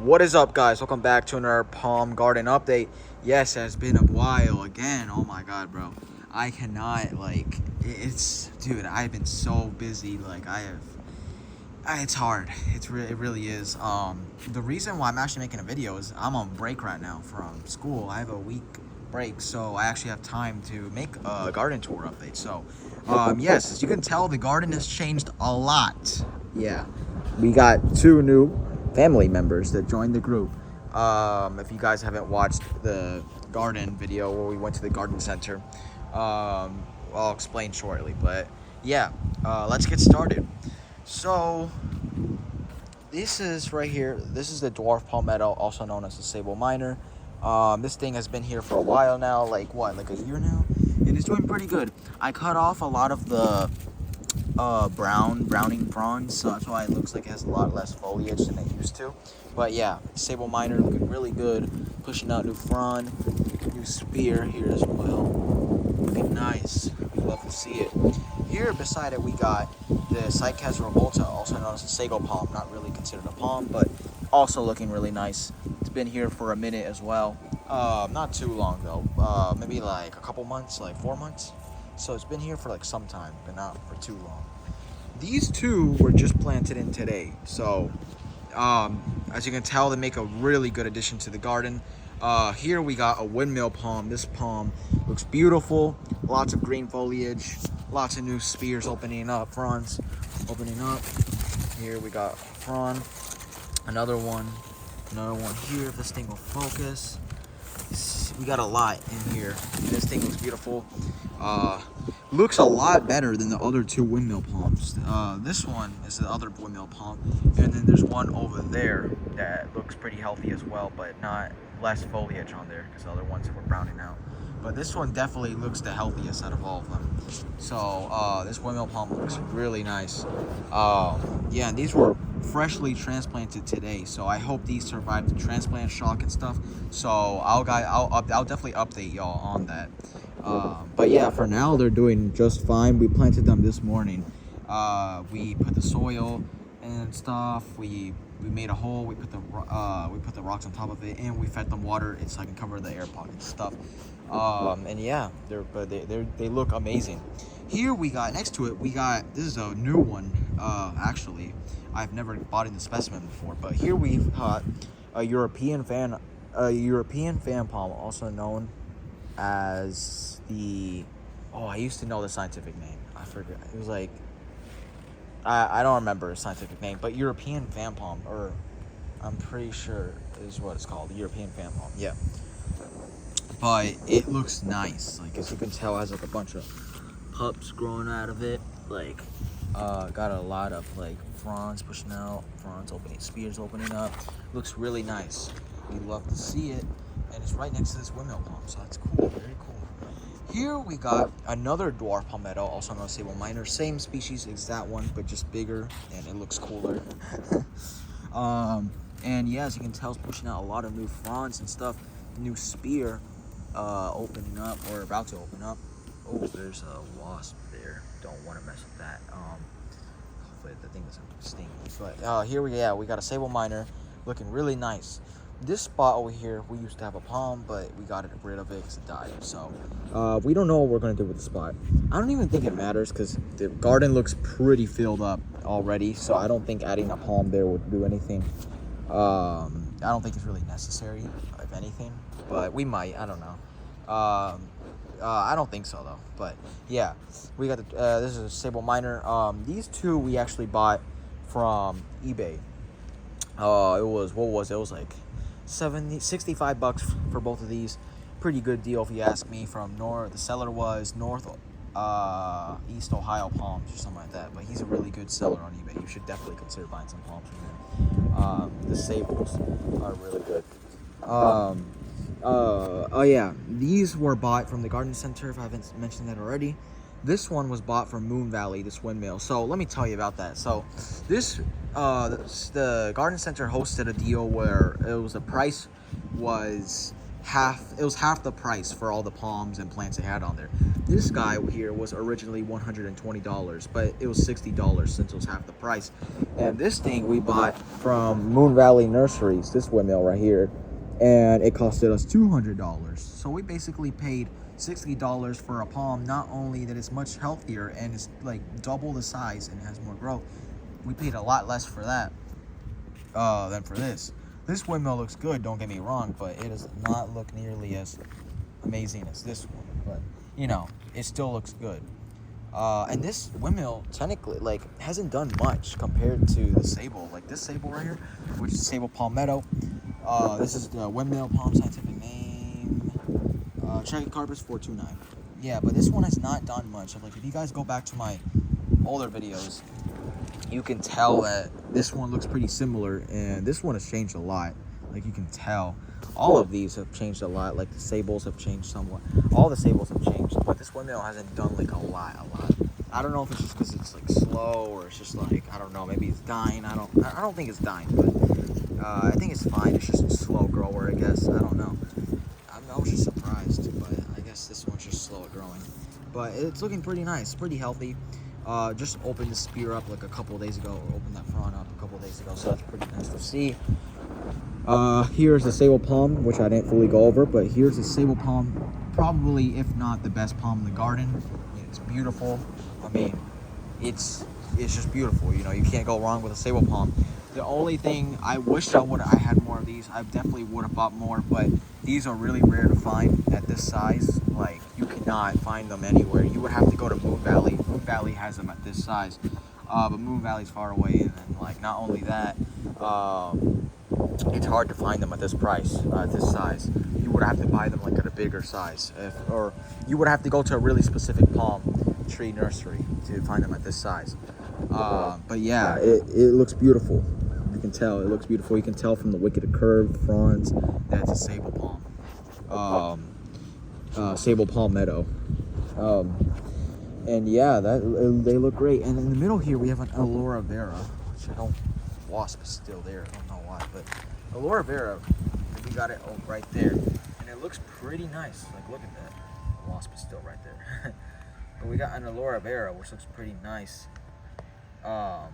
What is up, guys? Welcome back to another Palm Garden update. Yes, it has been a while again. Oh my god, bro. I cannot, dude, I've been so busy. It's hard. It really is. The reason why I'm actually making a video is I'm on break right now from school. I have a week break, so I actually have time to make a garden tour update. So, yes, as you can tell, the garden has changed a lot. Yeah, we got two new family members that joined the group. If you guys haven't watched the garden video where we went to the garden center, I'll explain shortly. But yeah, let's get started. So this is right here. This is the dwarf palmetto, also known as the sable minor. This thing has been here for a while now, like a year now, and it's doing pretty good. I cut off a lot of the browning fronds, so that's why it looks like it has a lot less foliage than it used to. But yeah, sable minor looking really good, pushing out new frond, new spear here as well, looking nice. We love to see it. Here beside it we got the Cycas revolta, also known as the sago palm, not really considered a palm, but also looking really nice. It's been here for a minute as well, not too long though, maybe like a couple months, like 4 months. So it's been here for like some time, but not for too long. These two were just planted in today. So as you can tell, they make a really good addition to the garden. Here we got a windmill palm. This palm looks beautiful. Lots of green foliage, lots of new spears opening up, fronds opening up. Here we got frond, another one here. If this thing will focus. We got a lot in here. This thing looks beautiful. Looks a lot better than the other two windmill palms. This one is the other windmill palm, and then there's one over there that looks pretty healthy as well, but not less foliage on there because the other ones were browning out. But this one definitely looks the healthiest out of all of them. So this windmill palm looks really nice. Yeah, and these were freshly transplanted today, so I hope these survive the transplant shock and stuff. So I'll definitely update y'all on that. But yeah, for now they're doing just fine. We planted them this morning. We put the soil and stuff. We made a hole. We put the rocks on top of it, and we fed them water so I can cover the air pocket and stuff. And yeah, they look amazing. Here we got next to it. This is a new one. Actually, I've never bought in the specimen before, but here we've got a European fan palm, also known as I used to know the scientific name. I forget. It was like I don't remember the scientific name, but European fan palm, or I'm pretty sure is what it's called, the European fan palm. Yeah. But it looks nice. Like, as you can tell, it has like a bunch of pups growing out of it. Like, got a lot of like fronds pushing out, fronds opening, spears opening up. Looks really nice. We love to see it, and it's right next to this windmill palm, so that's cool. Very cool. Here we got another dwarf palmetto, also known as sable minor. Same species as that one, but just bigger, and it looks cooler. And yeah, as you can tell, it's pushing out a lot of new fronds and stuff. New spear opening up, or about to open up. Oh, there's a wasp there. Don't want to mess with that. Hopefully the thing doesn't sting. But here we got a sable minor looking really nice. This spot over here, we used to have a palm, but we got rid of it because it died. So we don't know what we're going to do with the spot. I don't even think it matters because the garden looks pretty filled up already. So I don't think adding a palm there would do anything. I don't think it's really necessary, if anything. But we might. I don't know. I don't think so, though. But yeah, we got this is a sable minor. These two we actually bought from eBay. It was like 65 bucks for both of these. Pretty good deal if you ask me. From the seller was East Ohio Palms or something like that, but he's a really good seller on eBay. You should definitely consider buying some palms from him. The sables are really good. Oh yeah, these were bought from the garden center, if I haven't mentioned that already. This one was bought from Moon Valley, this windmill. So let me tell you about that. So the garden center hosted a deal where the price was half the price for all the palms and plants they had on there. This guy here was originally $120, but it was $60 since it was half the price. And this thing we bought from Moon Valley Nurseries, this windmill right here, and it costed us $200. So we basically paid $60 for a palm. Not only that it's much healthier and it's like double the size and it has more growth, we paid a lot less for that than for this. This windmill looks good, don't get me wrong, but it does not look nearly as amazing as this one. But, you know, it still looks good. And this windmill, technically, like, hasn't done much compared to the Sable. Like, this Sable right here, which is Sable Palmetto. This is the windmill palm scientific name. Trachycarpus 429. Yeah, but this one has not done much. Like, if you guys go back to my older videos, you can tell that this one looks pretty similar, and this one has changed a lot. Like, you can tell all of these have changed a lot. Like, the Sables have changed somewhat. All the Sables have changed, but this windmill hasn't done like a lot. I don't know if it's just because it's like slow, or it's just like, I don't know, maybe it's dying. I don't think it's dying, but I think it's fine. It's just a slow grower, I guess. I don't know. I was just surprised, but I guess this one's just slow at growing. But it's looking pretty nice, pretty healthy. Just opened the spear up like a couple of days ago, or opened that frond up a couple of days ago, so that's pretty nice to see. Here's the Sable Palm, which I didn't fully go over, but here's the Sable Palm, probably, if not the best palm in the garden. It's beautiful. I mean, it's just beautiful, you know, you can't go wrong with a Sable Palm. The only thing, I wish I had more of these. I definitely would have bought more, but these are really rare to find at this size. Like, you cannot find them anywhere. You would have to go to Moon Valley. Moon Valley has them at this size, but Moon Valley's far away, and then, like, not only that, it's hard to find them at this price, at this size. You would have to buy them like at a bigger size, or you would have to go to a really specific palm tree nursery to find them at this size. But yeah, it looks beautiful. You can tell it looks beautiful. You can tell from the wicked curved fronds that it's a Sable Palm, Sable Palmetto. And yeah, they look great. And in the middle here we have an Aloe Vera, which I don't. Wasp is still there. I don't know why, but Aloe Vera, we got it right there, and it looks pretty nice. Like, look at that. The wasp is still right there. But we got an Aloe Vera, which looks pretty nice. Oh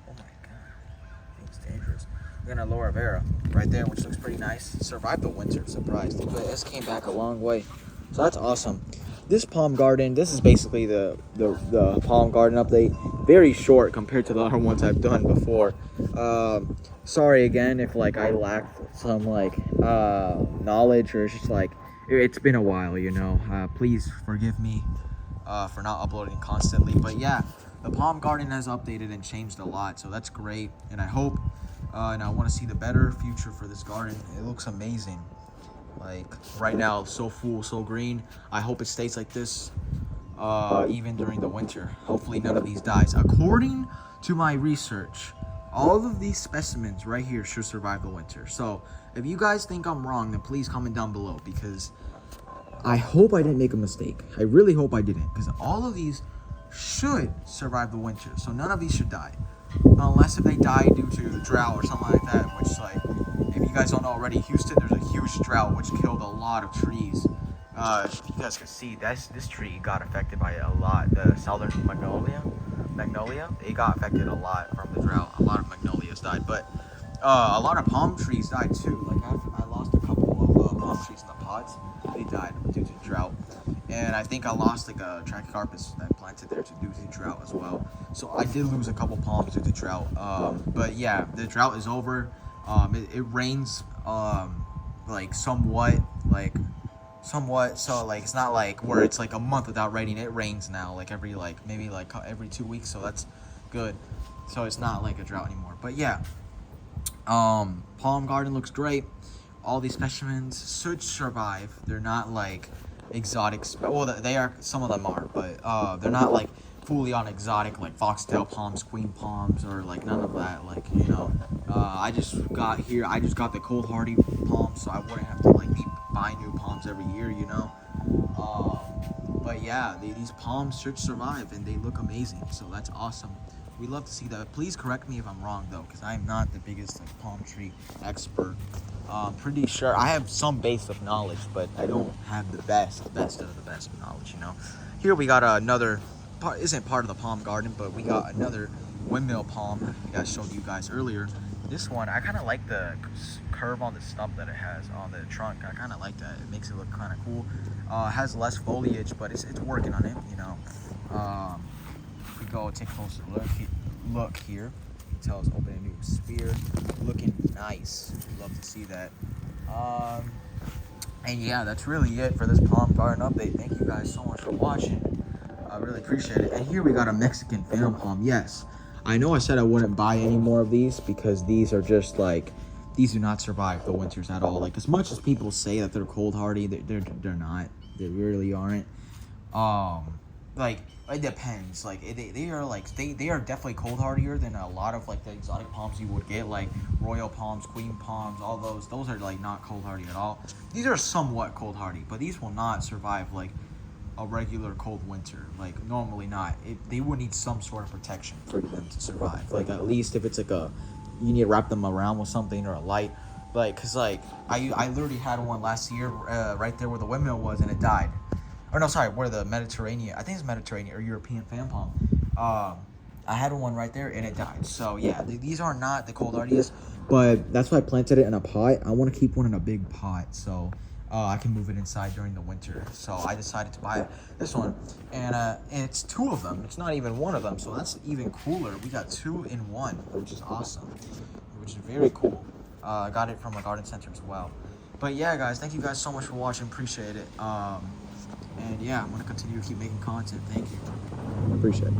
my god, I think it's dangerous. We got an Aloe Vera right there, which looks pretty nice. Survived the winter, surprised, but this came back a long way, so that's awesome. This palm garden, this is basically the palm garden update. Very short compared to the other ones I've done before. Sorry again if like I lacked some like knowledge, or it's just like it's been a while, you know. Please forgive me for not uploading constantly. But yeah, the palm garden has updated and changed a lot, so that's great. And I hope and I want to see the better future for this garden. It looks amazing. Like, right now, so full, so green. I hope it stays like this even during the winter. Hopefully none of these dies. According to my research, all of these specimens right here should survive the winter. So if you guys think I'm wrong, then please comment down below, because I hope I didn't make a mistake. I really hope I didn't, because all of these should survive the winter. So none of these should die, unless if they die due to drought or something like that, which, like, if you guys don't know already, Houston, there's a huge drought which killed a lot of trees. You guys can see this tree got affected by a lot. The southern magnolia, it got affected a lot from the drought. A lot of magnolias died, but a lot of palm trees died too. Like, I lost a couple of palm trees in the pods. They died due to drought, and I think I lost like a Trachycarpus that planted there due to drought as well. So I did lose a couple palms due to drought. But yeah, the drought is over. It rains like somewhat, so like it's not like where it's like a month without raining. It rains now like every maybe every 2 weeks, so that's good. So it's not like a drought anymore. But yeah, palm garden looks great. All these specimens should survive. They're not like exotic, well, they are, some of them are, but they're not like fully on exotic like foxtail palms, queen palms, or like none of that. Like, you know, I just got the cold hardy palm, so I wouldn't have to like be buying new palms every year, you know. But yeah, these palms should survive, and they look amazing, so that's awesome. We love to see that. Please correct me if I'm wrong though, because I am not the biggest like palm tree expert. Pretty sure I have some base of knowledge, but I don't have the best of the best knowledge. You know. Here we got another part. Isn't part of the palm garden, but we got another windmill palm. I showed you guys earlier. This one, I kind of like the curve on the stump that it has on the trunk. I kind of like that. It makes it look kind of cool. It has less foliage, but it's working on it. You know. We go take a closer look here. You can tell it's open a new spear, looking nice. Love to see that. And yeah, that's really it for this palm garden update. Thank you guys so much for watching. I really appreciate it. And here we got a Mexican fan palm. Yes, I know I said I wouldn't buy any more of these because these are just like, these do not survive the winters at all. Like, as much as people say that they're cold hardy, they're not. They really aren't. Like, it depends. Like, they are definitely cold hardier than a lot of like the exotic palms you would get, like royal palms, queen palms, all those are like not cold hardy at all. These are somewhat cold hardy, but these will not survive like a regular cold winter. Like, normally not. They would need some sort of protection for them to survive. Like, at least if it's like you need to wrap them around with something or a light. Like, cause like I literally had one last year right there where the windmill was, and it died. Or no, sorry, where the Mediterranean, I think it's Mediterranean or European fan palm. I had one right there and it died. So yeah, these are not the cold hardiest, but that's why I planted it in a pot. I want to keep one in a big pot so I can move it inside during the winter. So I decided to buy this one, and it's two of them. It's not even one of them, so that's even cooler. We got 2 in 1, which is awesome, which is very cool. I got it from a garden center as well. But yeah, guys, thank you guys so much for watching. Appreciate it. And yeah, I'm going to continue to keep making content. Thank you. Appreciate it.